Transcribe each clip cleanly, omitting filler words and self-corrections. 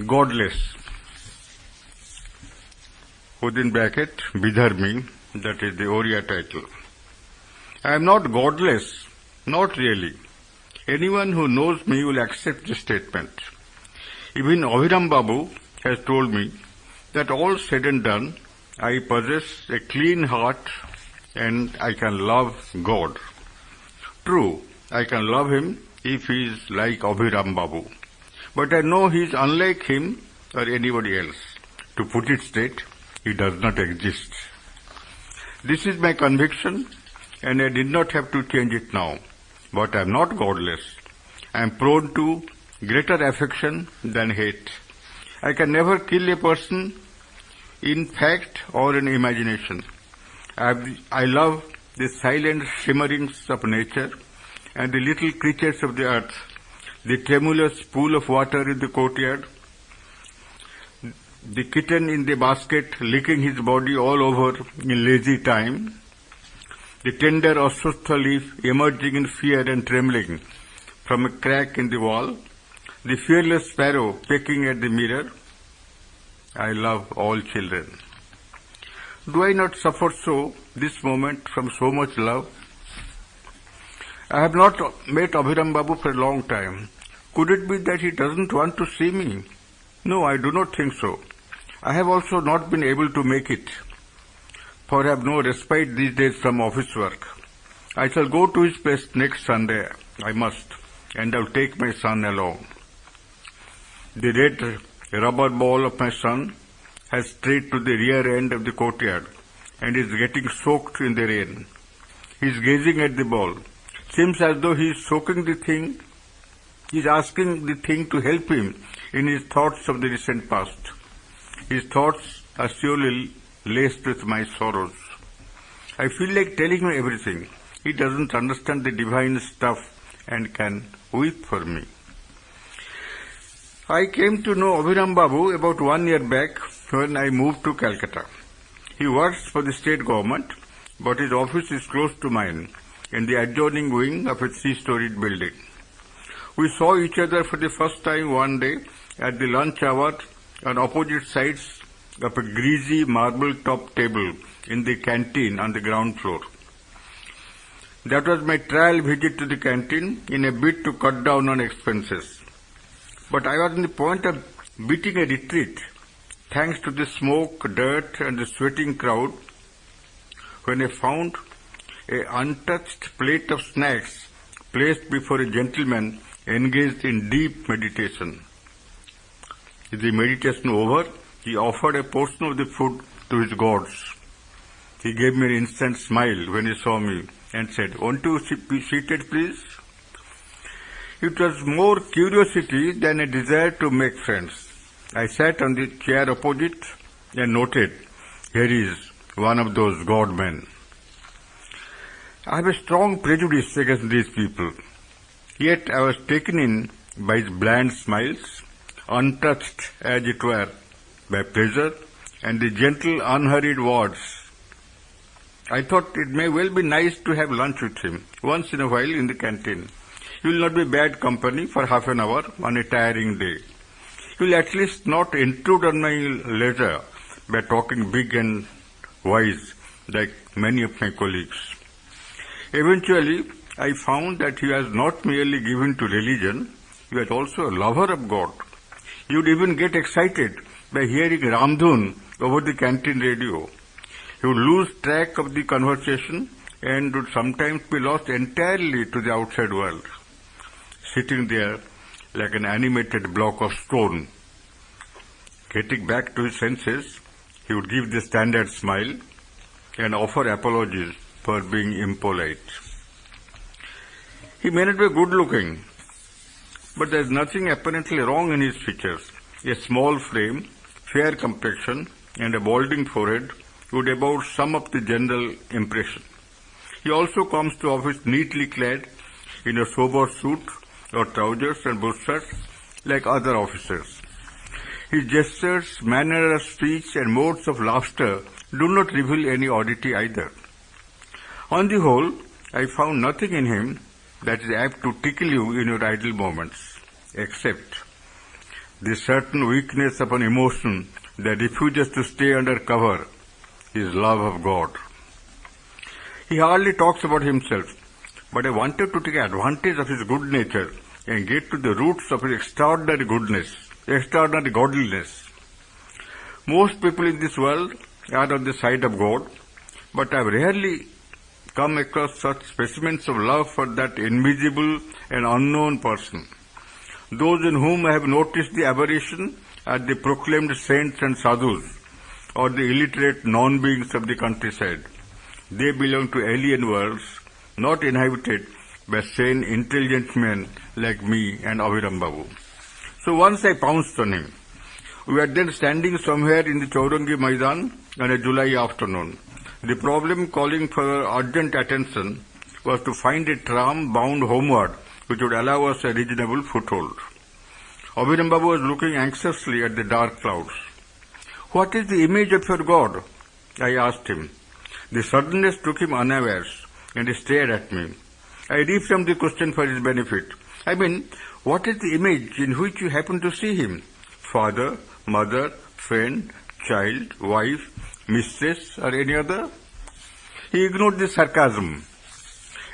godless, within bracket, Bidharmi, that is the Oriya title. I am not godless, not really. Anyone who knows me will accept this statement. Even Abhiram Babu has told me that all said and done, I possess a clean heart and I can love God. True, I can love him if he is like Abhiram Babu. But I know he is unlike him or anybody else. To put it straight, he does not exist. This is my conviction and I did not have to change it now. But I am not godless. I am prone to greater affection than hate. I can never kill a person in fact or in imagination. I love the silent shimmerings of nature and the little creatures of the earth, the tremulous pool of water in the courtyard, the kitten in the basket licking his body all over in lazy time, the tender ashwatha leaf emerging in fear and trembling from a crack in the wall, the fearless sparrow pecking at the mirror. I love all children. Do I not suffer so this moment from so much love? I have not met Abhiram Babu for a long time. Could it be that he doesn't want to see me? No, I do not think so. I have also not been able to make it, for I have no respite these days from office work. I shall go to his place next Sunday. I must, and I'll take my son along. The red rubber ball of my son has strayed to the rear end of the courtyard and is getting soaked in the rain. He is gazing at the ball. Seems as though he is soaking the thing. He is asking the thing to help him in his thoughts of the recent past. His thoughts are surely laced with my sorrows. I feel like telling him everything. He doesn't understand the divine stuff and can weep for me. I came to know Abhiram Babu about 1 year back when I moved to Calcutta. He works for the state government, but his office is close to mine, in the adjoining wing of a 3-storied building. We saw each other for the first time one day at the lunch hour on opposite sides of a greasy marble-top table in the canteen on the ground floor. That was my trial visit to the canteen in a bid to cut down on expenses. But I was on the point of beating a retreat, thanks to the smoke, dirt, and the sweating crowd, when I found an untouched plate of snacks placed before a gentleman engaged in deep meditation. The meditation over, he offered a portion of the food to his gods. He gave me an instant smile when he saw me and said, "Want to be seated, please?" It was more curiosity than a desire to make friends. I sat on the chair opposite and noted, here is one of those God men. I have a strong prejudice against these people. Yet I was taken in by his bland smiles, untouched, as it were, by pleasure, and the gentle, unhurried words. I thought it may well be nice to have lunch with him once in a while in the canteen. He will not be bad company for half an hour on a tiring day. He will at least not intrude on my leisure by talking big and wise like many of my colleagues. Eventually, I found that he was not merely given to religion, he was also a lover of God. He would even get excited by hearing Ramdhun over the canteen radio. He would lose track of the conversation and would sometimes be lost entirely to the outside world, sitting there like an animated block of stone. Getting back to his senses, he would give the standard smile and offer apologies for being impolite. He may not be good looking, but there is nothing apparently wrong in his features. A small frame, fair complexion, and a balding forehead would about sum up the general impression. He also comes to office neatly clad in a sober suit or trousers and bootstrap like other officers. His gestures, manner of speech, and modes of laughter do not reveal any oddity either. On the whole, I found nothing in him that is apt to tickle you in your idle moments, except this certain weakness of an emotion that refuses to stay under cover is love of God. He hardly talks about himself, but I wanted to take advantage of his good nature and get to the roots of his extraordinary goodness, extraordinary godliness. Most people in this world are on the side of God, but I have rarely come across such specimens of love for that invisible and unknown person. Those in whom I have noticed the aberration are the proclaimed saints and sadhus, or the illiterate non-beings of the countryside. They belong to alien worlds, not inhabited by sane, intelligent men like me and Abhiram Babu. So once I pounced on him. We were then standing somewhere in the Chaurangi Maidan on a July afternoon. The problem calling for urgent attention was to find a tram bound homeward which would allow us a reasonable foothold. Abhiram Babu was looking anxiously at the dark clouds. "What is the image of your God?" I asked him. The suddenness took him unawares, and he stared at me. I reframed the question for his benefit. "I mean, what is the image in which you happen to see him? Father, mother, friend, child, wife, mistress, or any other?" He ignored the sarcasm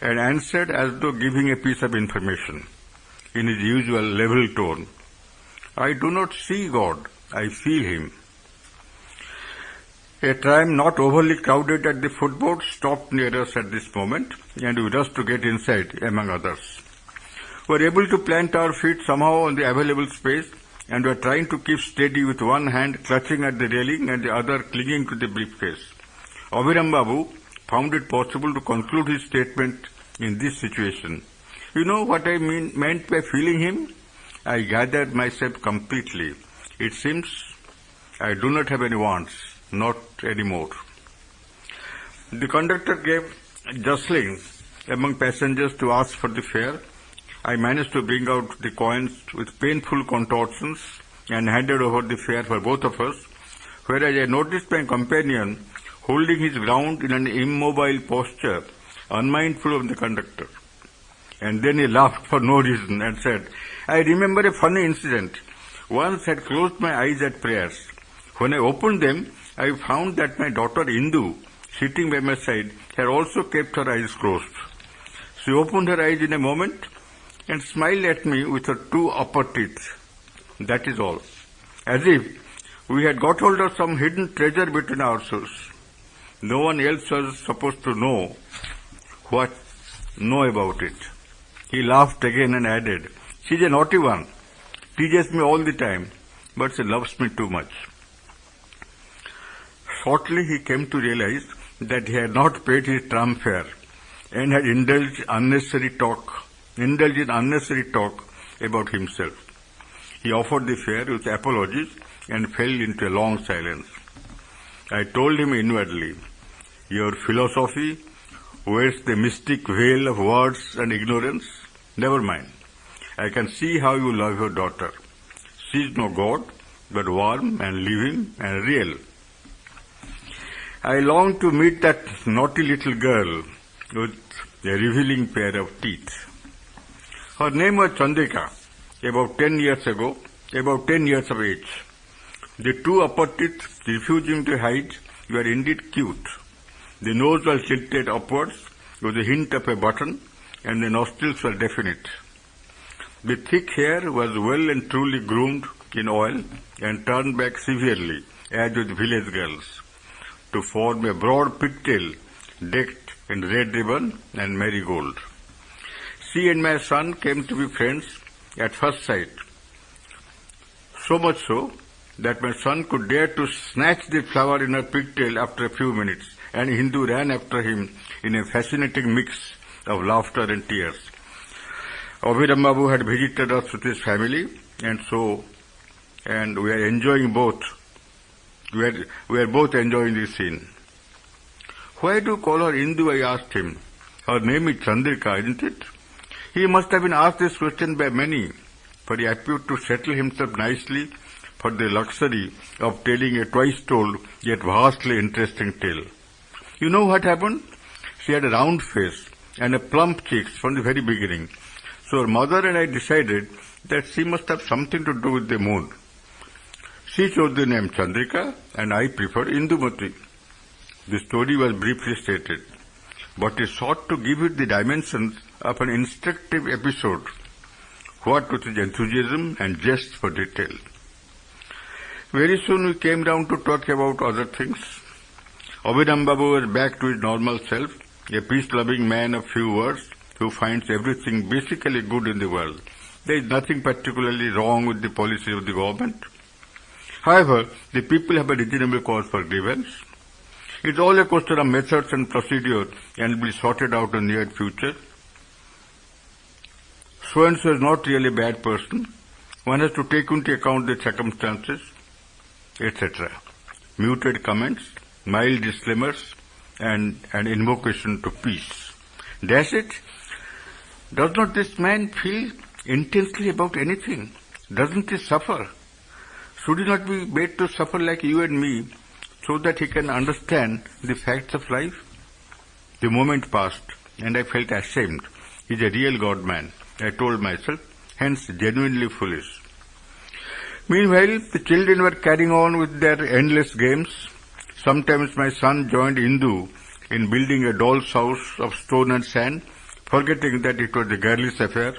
and answered as though giving a piece of information in his usual level tone. "I do not see God, I feel him." A tram not overly crowded at the footboard stopped near us at this moment, and we rushed to get inside, among others. We were able to plant our feet somehow on the available space, and were trying to keep steady with one hand clutching at the railing and the other clinging to the briefcase. Abhiram Babu found it possible to conclude his statement in this situation. "You know what I meant by feeling him?" I gathered myself completely. "It seems I do not have any wants, not anymore." The conductor gave jostling among passengers to ask for the fare. I managed to bring out the coins with painful contortions and handed over the fare for both of us, whereas I noticed my companion holding his ground in an immobile posture, unmindful of the conductor. And then he laughed for no reason and said, "I remember a funny incident. Once I had closed my eyes at prayers. When I opened them, I found that my daughter Indu, sitting by my side, had also kept her eyes closed. She opened her eyes in a moment and smiled at me with her two upper teeth. That is all. As if we had got hold of some hidden treasure between ourselves. No one else was supposed to know about it." He laughed again and added, "She's a naughty one, teases me all the time, but she loves me too much." Shortly he came to realize that he had not paid his tram fare and had indulged in unnecessary talk about himself. He offered the fare with apologies and fell into a long silence. I told him inwardly, "Your philosophy wears the mystic veil of words and ignorance. Never mind. I can see how you love your daughter. She is no God, but warm and living and real." I longed to meet that naughty little girl with a revealing pair of teeth. Her name was Chandrika, about 10 years of age. The two upper teeth, refusing to hide, were indeed cute. The nose was tilted upwards with a hint of a button, and the nostrils were definite. The thick hair was well and truly groomed in oil and turned back severely, as with village girls, to form a broad pigtail decked in red ribbon and marigold. She and my son came to be friends at first sight, so much so that my son could dare to snatch the flower in her pigtail after a few minutes, and Hindu ran after him in a fascinating mix of laughter and tears. Abhiram Babu had visited us with his family, and we are enjoying both. We are both enjoying this scene. "Why do you call her Hindu?" I asked him. "Her name is Chandrika, isn't it?" He must have been asked this question by many, for he appeared to settle himself nicely for the luxury of telling a twice-told yet vastly interesting tale. You know what happened? She had a round face and a plump cheeks from the very beginning. So her mother and I decided that she must have something to do with the moon. She chose the name Chandrika and I preferred Indumati. The story was briefly stated, but it sought to give it the dimensions of an instructive episode, what with its enthusiasm and zest for detail. Very soon we came down to talk about other things. Abhiram Babu was back to his normal self, a peace-loving man of few words who finds everything basically good in the world. There is nothing particularly wrong with the policy of the government. However, the people have a reasonable cause for grievance. It's all a question of methods and procedure and will be sorted out in the near future. So-and-so is not really a bad person. One has to take into account the circumstances, etc. Muted comments, mild disclaimers, and an invocation to peace. Dash it! Does not this man feel intensely about anything? Doesn't he suffer? Should he not be made to suffer like you and me so that he can understand the facts of life? The moment passed and I felt ashamed. He's a real God man, I told myself, hence genuinely foolish. Meanwhile, the children were carrying on with their endless games. Sometimes my son joined Indu in building a doll's house of stone and sand, forgetting that it was a girlish affair.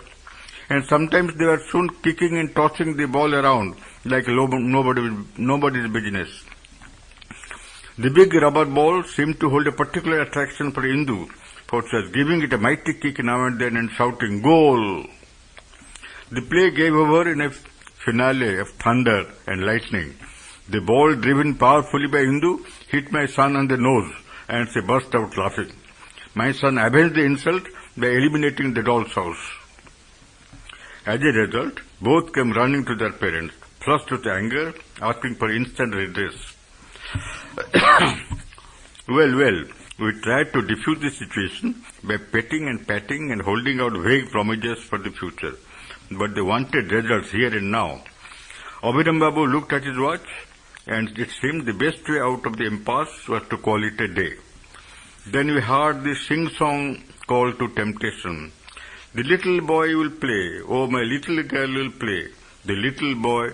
And sometimes they were soon kicking and tossing the ball around like nobody's business. The big rubber ball seemed to hold a particular attraction for Indu, for she was giving it a mighty kick now and then and shouting, "Goal!" The play gave over in a finale of thunder and lightning. The ball, driven powerfully by Indu, hit my son on the nose, and she burst out laughing. My son avenged the insult by eliminating the doll's house. As a result, both came running to their parents, flushed with anger, asking for instant redress. Well, we tried to defuse the situation by petting and patting and holding out vague promises for the future. But they wanted results here and now. Abhiram Babu looked at his watch, and it seemed the best way out of the impasse was to call it a day. Then we heard the sing-song call to temptation. The little boy will play, oh my little girl will play. The little boy,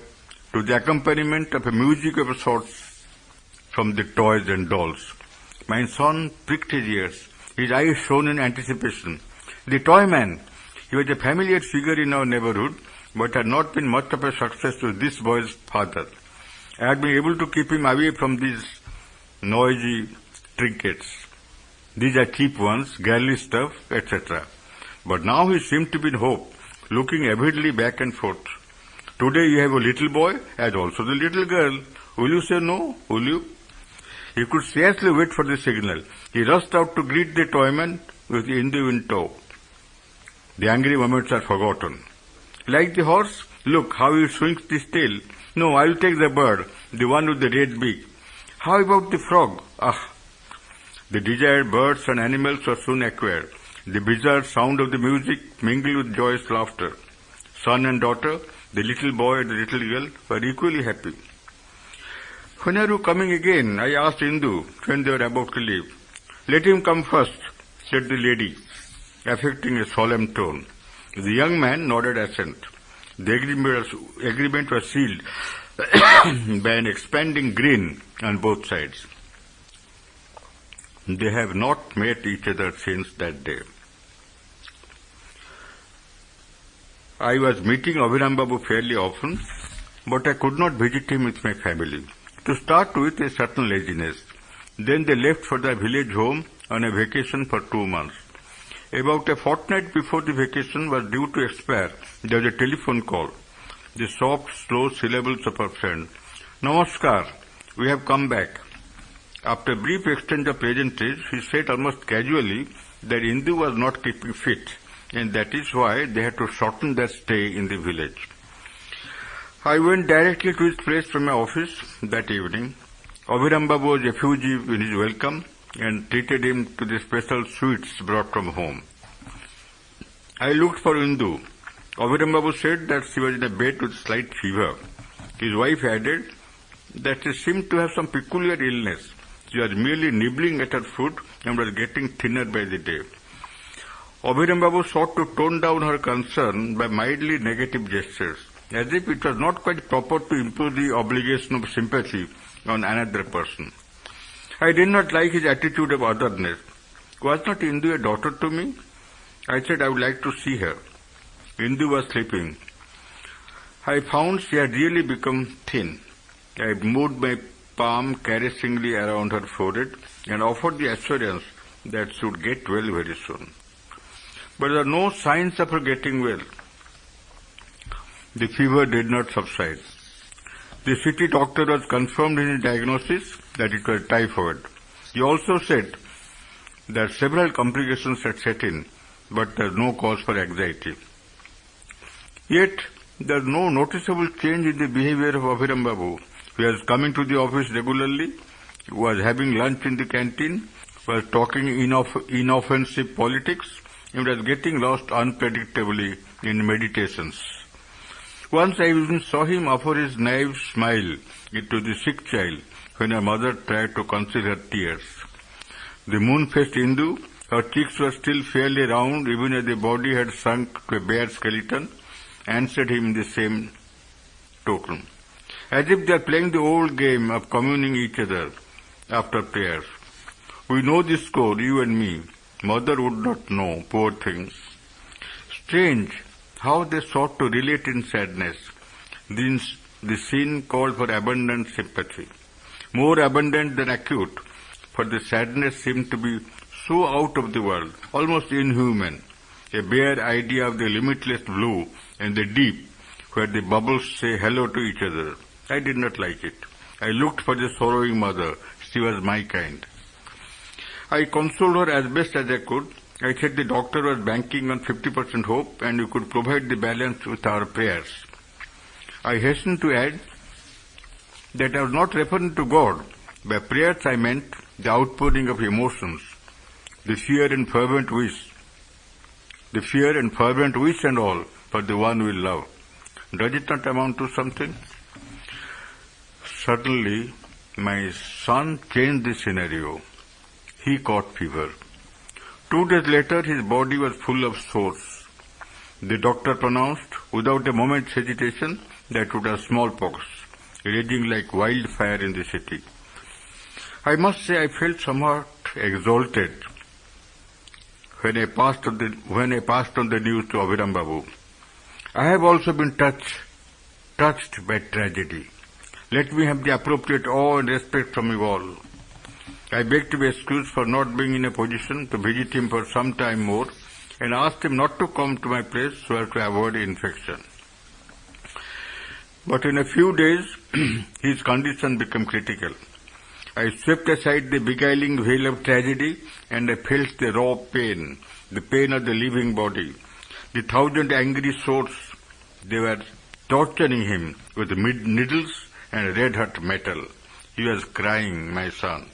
to the accompaniment of a music of sorts from the toys and dolls. My son pricked his ears, his eyes shone in anticipation. The toy man, he was a familiar figure in our neighborhood, but had not been much of a success to this boy's father. I had been able to keep him away from these noisy trinkets. These are cheap ones, girly stuff, etc. But now he seemed to be in hope, looking avidly back and forth. Today you have a little boy, as also the little girl. Will you say no? Will you? He could scarcely wait for the signal. He rushed out to greet the toyman with the Indu in tow. The angry moments are forgotten. Like the horse, look how he swings his tail. No, I will take the bird, the one with the red beak. How about the frog? Ah! The desired birds and animals were soon acquired. The bizarre sound of the music mingled with joyous laughter. Son and daughter, the little boy and the little girl, were equally happy. When are you coming again? I asked Indu when they were about to leave. Let him come first, said the lady, affecting a solemn tone. The young man nodded assent. The agreement was sealed by an expanding grin on both sides. They have not met each other since that day. I was meeting Abhiram Babu fairly often, but I could not visit him with my family. To start with, a certain laziness. Then they left for their village home on a vacation for 2 months. About a fortnight before the vacation was due to expire, there was a telephone call. The soft, slow syllables of her friend. Namaskar, we have come back. After a brief exchange of pleasantries, he said almost casually that Indu was not keeping fit, and that is why they had to shorten their stay in the village. I went directly to his place from my office that evening. Abhiram Babu was effusive in his welcome and treated him to the special sweets brought from home. I looked for Indu. Abhiram Babu said that she was in a bed with slight fever. His wife added that she seemed to have some peculiar illness. She was merely nibbling at her food and was getting thinner by the day. Abhiram Babu sought to tone down her concern by mildly negative gestures, as if it was not quite proper to impose the obligation of sympathy on another person. I did not like his attitude of otherness. Was not Indu a daughter to me? I said I would like to see her. Indu was sleeping. I found she had really become thin. I moved my palm caressingly around her forehead and offered the assurance that she would get well very soon. But there were no signs of her getting well. The fever did not subside. The city doctor was confirmed in his diagnosis that it was typhoid. He also said that several complications had set in, but there was no cause for anxiety. Yet, there was no noticeable change in the behavior of Abhiram Babu. He was coming to the office regularly, was having lunch in the canteen, was talking inoffensive politics, and was getting lost unpredictably in meditations. Once I even saw him offer his naive smile to the sick child when her mother tried to conceal her tears. The moon-faced Hindu, her cheeks were still fairly round even as the body had sunk to a bare skeleton, answered him in the same token. As if they are playing the old game of communing each other after prayers. We know this score, you and me. Mother would not know, poor things. Strange how they sought to relate in sadness. The scene called for abundant sympathy. More abundant than acute, for the sadness seemed to be so out of the world, almost inhuman. A bare idea of the limitless blue and the deep, where the bubbles say hello to each other. I did not like it. I looked for the sorrowing mother. She was my kind. I consoled her as best as I could. I said the doctor was banking on 50% hope and we could provide the balance with our prayers. I hastened to add that I was not referring to God. By prayers I meant the outpouring of emotions, the fear and fervent wish and all for the one we love. Does it not amount to something? Suddenly, my son changed the scenario. He caught fever. 2 days later, his body was full of sores. The doctor pronounced, without a moment's hesitation, that it was smallpox, raging like wildfire in the city. I must say I felt somewhat exalted when I passed on the news to Abhiram Babu. I have also been touched by tragedy. Let me have the appropriate awe and respect from you all. I beg to be excused for not being in a position to visit him for some time more and asked him not to come to my place so as to avoid infection. But in a few days, his condition became critical. I swept aside the beguiling veil of tragedy and I felt the raw pain, the pain of the living body, the 1,000 angry swords. They were torturing him with needles and red-hot metal. He was crying, my son.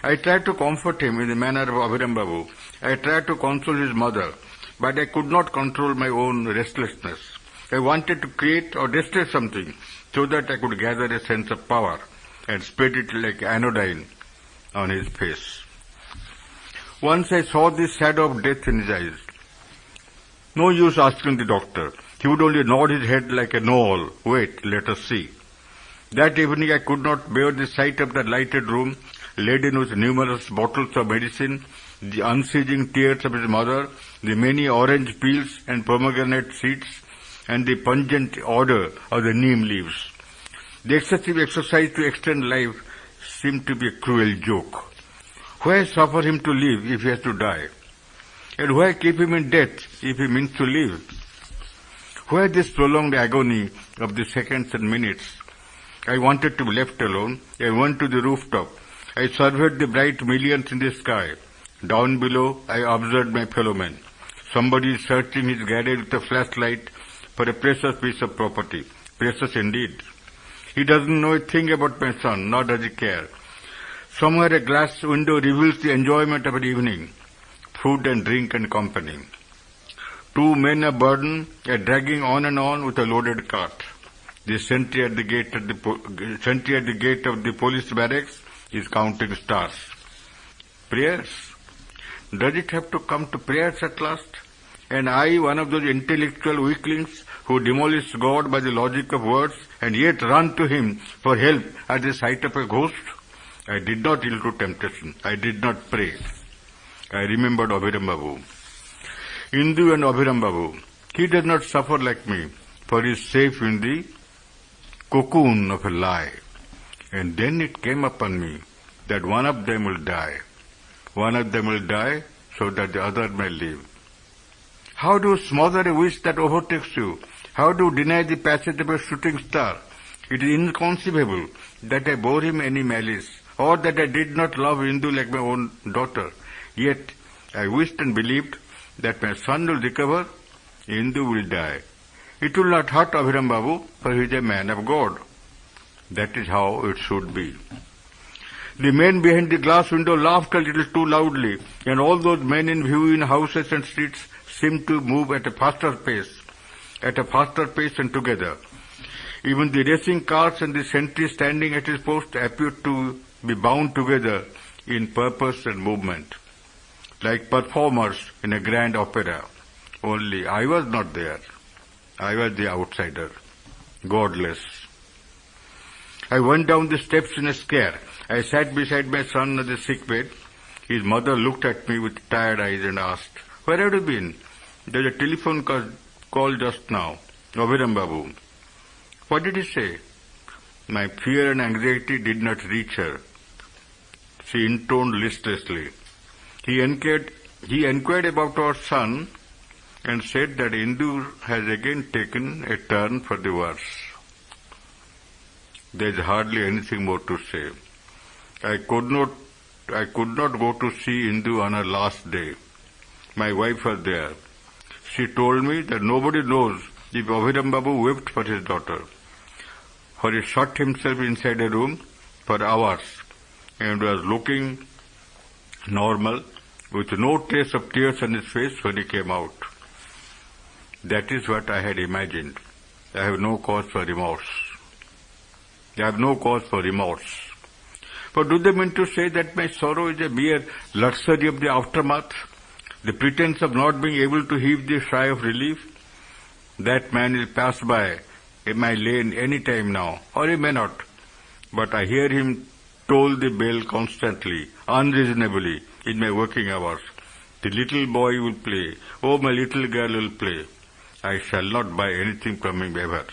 I tried to comfort him in the manner of Abhiram Babu. I tried to console his mother, but I could not control my own restlessness. I wanted to create or destroy something so that I could gather a sense of power and spread it like anodyne on his face. Once I saw the shadow of death in his eyes. No use asking the doctor. He would only nod his head like a no-all. Wait, let us see. That evening I could not bear the sight of the lighted room, laden with numerous bottles of medicine, the unceasing tears of his mother, the many orange peels and pomegranate seeds, and the pungent odor of the neem leaves. The excessive exercise to extend life seemed to be a cruel joke. Why suffer him to live if he has to die? And why keep him in death if he means to live? Why this prolonged agony of the seconds and minutes? I wanted to be left alone. I went to the rooftop. I surveyed the bright millions in the sky. Down below, I observed my fellow men. Somebody is searching his garage with a flashlight for a precious piece of property. Precious indeed. He doesn't know a thing about my son, nor does he care. Somewhere a glass window reveals the enjoyment of an evening, food and drink and company. 2 men of burden are dragging on and on with a loaded cart. The sentry at the gate of the police barracks is counting stars. Prayers. Does it have to come to prayers at last? And I, one of those intellectual weaklings who demolish God by the logic of words and yet run to Him for help at the sight of a ghost? I did not yield to temptation. I did not pray. I remembered Abhiram Babu. Indu and Abhiram Babu. He does not suffer like me, for he is safe in the cocoon of a lie. And then it came upon me that one of them will die. One of them will die so that the other may live. How do you smother a wish that overtakes you? How do you deny the passage of a shooting star? It is inconceivable that I bore him any malice, or that I did not love Indu like my own daughter. Yet I wished and believed that my son will recover, Indu will die. It will not hurt Abhiram Babu, for he is a man of God. That is how it should be. The men behind the glass window laughed a little too loudly, and all those men in view in houses and streets seemed to move at a faster pace and together. Even the racing cars and the sentry standing at his post appeared to be bound together in purpose and movement, like performers in a grand opera. Only I was not there. I was the outsider, godless. I went down the steps in a scare. I sat beside my son on the sick bed. His mother looked at me with tired eyes and asked, "Where have you been?" "There's a telephone call just now. Abhiram Babu." "What did he say?" My fear and anxiety did not reach her. She intoned listlessly. He inquired about our son and said that Indu has again taken a turn for the worse. There is hardly anything more to say. I could not go to see Indu on her last day. My wife was there. She told me that nobody knows if Abhiram Babu wept for his daughter, for he shut himself inside a room for hours and was looking normal, with no trace of tears on his face when he came out. That is what I had imagined. I have no cause for remorse. But do they mean to say that my sorrow is a mere luxury of the aftermath? The pretense of not being able to heave the sigh of relief? That man will pass by in my lane any time now, or he may not. But I hear him toll the bell constantly, unreasonably, in my working hours. The little boy will play. Oh, my little girl will play. I shall not buy anything from him ever.